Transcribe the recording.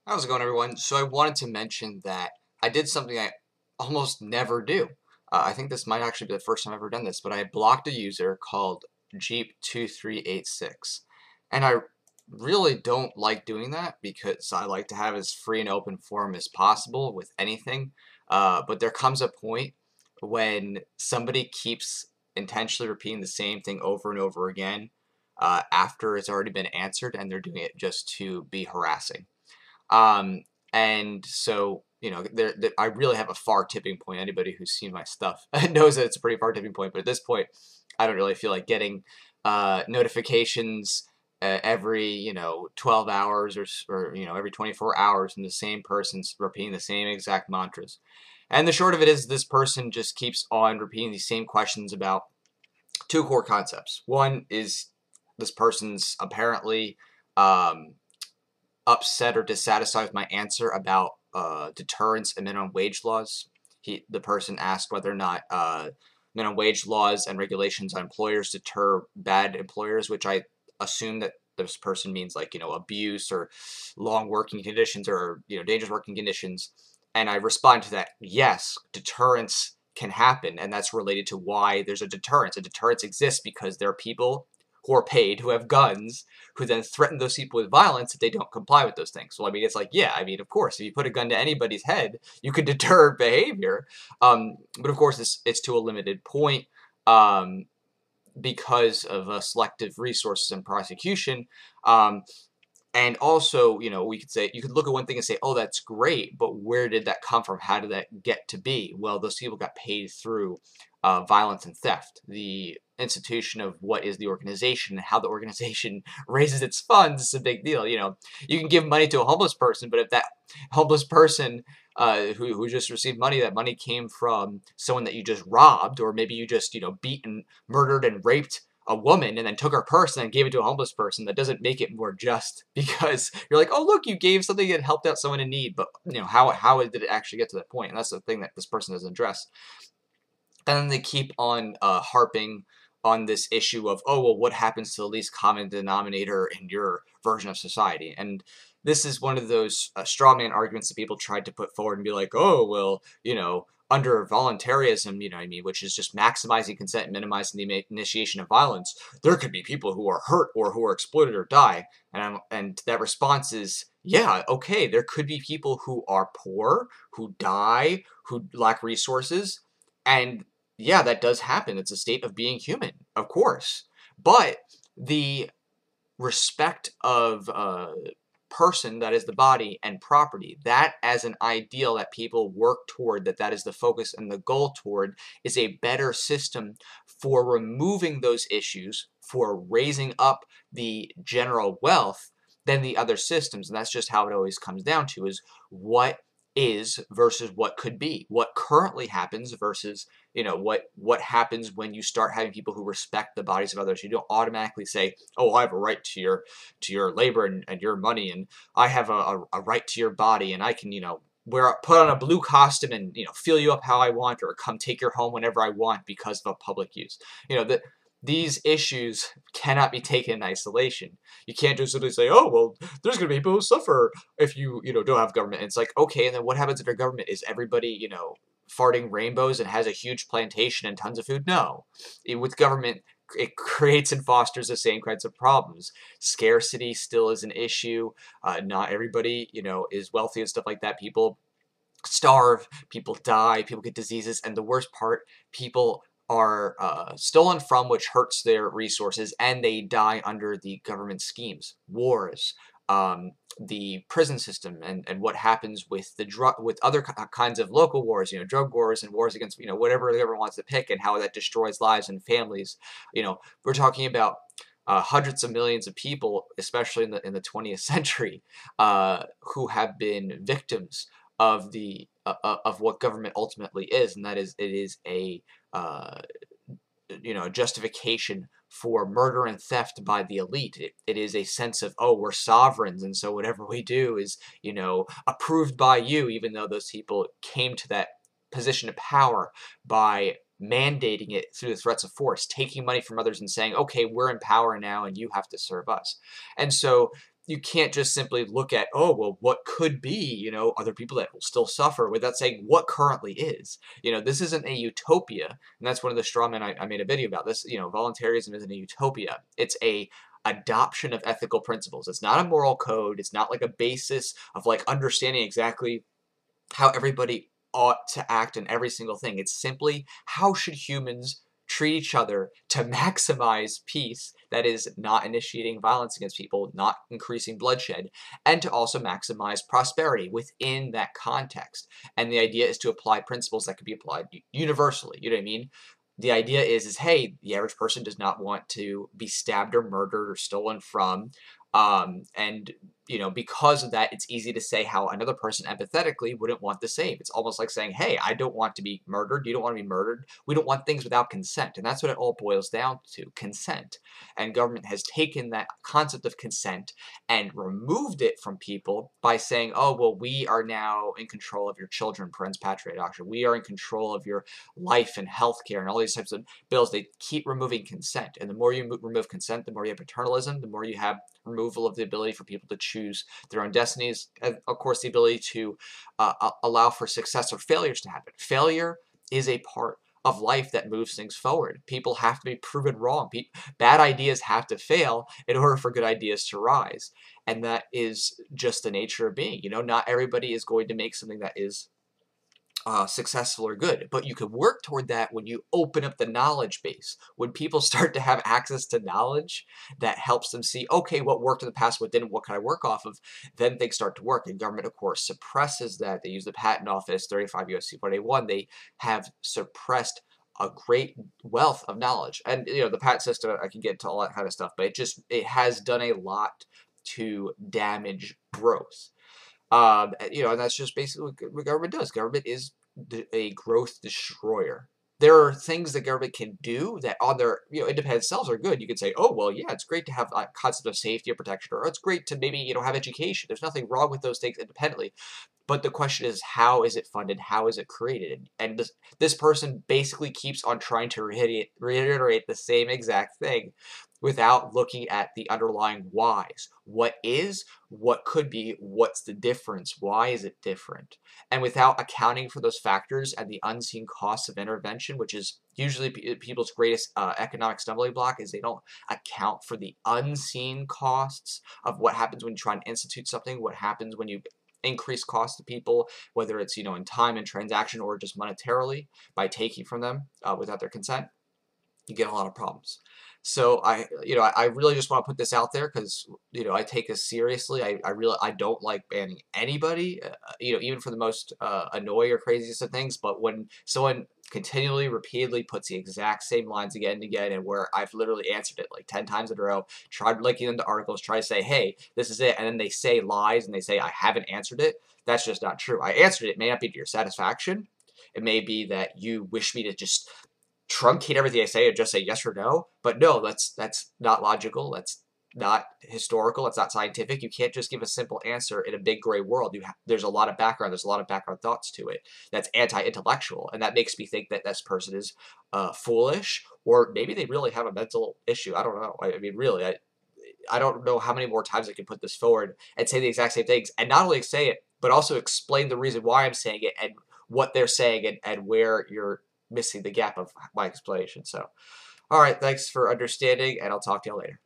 How's it going, everyone? So I wanted to mention that I did something I almost never do. I think this might actually be the first time I've ever done this, but I blocked a user called Jeep2386. And I really don't like doing that because I like to have as free and open forum as possible with anything. But there comes a point when somebody keeps intentionally repeating the same thing over and over again after it's already been answered, and they're doing it just to be harassing. Um, and so, I really have a far tipping point. Anybody who's seen my stuff knows that it's a pretty far tipping point. But at this point, I don't really feel like getting notifications every 12 hours or every 24 hours from the same person repeating the same exact mantras. And the short of it is, this person just keeps on repeating these same questions about two core concepts. One is this person's apparently um, upset or dissatisfied with my answer about deterrence and minimum wage laws. The person asked whether or not minimum wage laws and regulations on employers deter bad employers, which I assume that this person means, like, abuse or long working conditions, or dangerous working conditions. And I respond to that: yes, deterrence can happen, and that's related to why there's a deterrence. A deterrence exists because there are people who are paid, who have guns, who then threaten those people with violence if they don't comply with those things. Well, I mean, it's like, yeah, I mean, of course, if you put a gun to anybody's head, you could deter behavior. But of course, it's to a limited point, um, because of selective resources and prosecution. And also, we could say, you could look at one thing and say, oh, that's great, but where did that come from? How did that get to be? Well, those people got paid through violence and theft. The institution of what is the organization and how the organization raises its funds is a big deal. You can give money to a homeless person, but if that homeless person who just received money, that money came from someone that you just robbed, or maybe you just, beat and murdered and raped a woman and then took her purse and then gave it to a homeless person, that doesn't make it more just, because you're like, oh, look, you gave something that helped out someone in need. But how did it actually get to that point? And that's the thing that this person doesn't address. And then they keep on harping on this issue of, oh, well, what happens to the least common denominator in your version of society? And this is one of those straw man arguments that people tried to put forward and be like, oh, well, under voluntarism, what I mean, which is just maximizing consent and minimizing the initiation of violence, there could be people who are hurt or who are exploited or die. And that response is, yeah, okay, there could be people who are poor, who die, who lack resources, and yeah, that does happen. It's a state of being human, of course. But the respect of person, that is the body, and property, that as an ideal that people work toward, that is the focus and the goal toward, is a better system for removing those issues, for raising up the general wealth, than the other systems. And that's just how it always comes down to, is what is versus what could be, what currently happens versus what happens when you start having people who respect the bodies of others. You don't automatically say, oh, I have a right to your labor and your money, and I have a right to your body, and I can put on a blue costume and fill you up how I want, or come take your home whenever I want because of a public use. These issues cannot be taken in isolation. You can't just simply say, oh, well, there's going to be people who suffer if you don't have government. And it's like, okay, and then what happens if your government is everybody, farting rainbows and has a huge plantation and tons of food? No. With government, it creates and fosters the same kinds of problems. Scarcity still is an issue. Not everybody, is wealthy and stuff like that. People starve, people die, people get diseases, and the worst part, people are stolen from, which hurts their resources, and they die under the government schemes, wars, the prison system, and what happens with with other kinds of local wars, drug wars and wars against whatever the government wants to pick, and how that destroys lives and families. We're talking about hundreds of millions of people, especially in the 20th century, who have been victims of of what government ultimately is, and that is, it is a justification for murder and theft by the elite. It is a sense of, oh, we're sovereigns, and so whatever we do is approved by you, even though those people came to that position of power by mandating it through the threats of force, taking money from others and saying, okay, we're in power now and you have to serve us. And so you can't just simply look at, oh, well, what could be, other people that will still suffer without saying what currently is. This isn't a utopia, and that's one of the straw men I made a video about. This, voluntarism isn't a utopia. It's a adoption of ethical principles. It's not a moral code. It's not like a basis of like understanding exactly how everybody ought to act in every single thing. It's simply how should humans treat each other to maximize peace, that is, not initiating violence against people, not increasing bloodshed, and to also maximize prosperity within that context. And the idea is to apply principles that can be applied universally. You know what I mean? The idea is hey, the average person does not want to be stabbed or murdered or stolen from. And because of that, it's easy to say how another person empathetically wouldn't want the same. It's almost like saying, hey, I don't want to be murdered. You don't want to be murdered. We don't want things without consent. And that's what it all boils down to, consent. And government has taken that concept of consent and removed it from people by saying, oh, well, we are now in control of your children, parens patriae doctrine. We are in control of your life and healthcare and all these types of bills. They keep removing consent. And the more you remove consent, the more you have paternalism, the more you have removal of the ability for people to choose their own destinies, and of course the ability to allow for success or failures to happen. Failure is a part of life that moves things forward. People have to be proven wrong. Bad ideas have to fail in order for good ideas to rise, and that is just the nature of being. Not everybody is going to make something that is successful or good, but you can work toward that when you open up the knowledge base. When people start to have access to knowledge that helps them see, okay, what worked in the past, what didn't, what can I work off of, then things start to work. And government, of course, suppresses that. They use the Patent Office, 35 U.S.C. 181. They have suppressed a great wealth of knowledge. And, the patent system, I can get into all that kind of stuff, but it has done a lot to damage growth. And that's just basically what government does. Government is a growth destroyer. There are things that government can do that on their independent selves are good. You could say, oh, well, yeah, it's great to have a concept of safety or protection, or it's great to maybe, have education. There's nothing wrong with those things independently. But the question is, how is it funded? How is it created? And this person basically keeps on trying to reiterate the same exact thing without looking at the underlying whys. What is, what could be, what's the difference, why is it different? And without accounting for those factors and the unseen costs of intervention, which is usually people's greatest economic stumbling block, is they don't account for the unseen costs of what happens when you try and institute something, what happens when you increase costs to people, whether it's in time and transaction or just monetarily by taking from them without their consent. You get a lot of problems. So I really just want to put this out there because I take this seriously. I don't like banning anybody, even for the most annoying or craziest of things. But when someone continually, repeatedly puts the exact same lines again and again, and where I've literally answered it like 10 times in a row, tried linking them to articles, try to say, hey, this is it, and then they say lies and they say I haven't answered it. That's just not true. I answered it. It may not be to your satisfaction. It may be that you wish me to just truncate everything I say and just say yes or no. But no, that's not logical. That's not historical. It's not scientific. You can't just give a simple answer in a big gray world. There's a lot of background. There's a lot of background thoughts to it. That's anti-intellectual, and that makes me think that this person is foolish, or maybe they really have a mental issue. I don't know. I mean, really, I don't know how many more times I can put this forward and say the exact same things, and not only say it, but also explain the reason why I'm saying it and what they're saying and where you're missing the gap of my explanation. So, all right, thanks for understanding, and I'll talk to you later.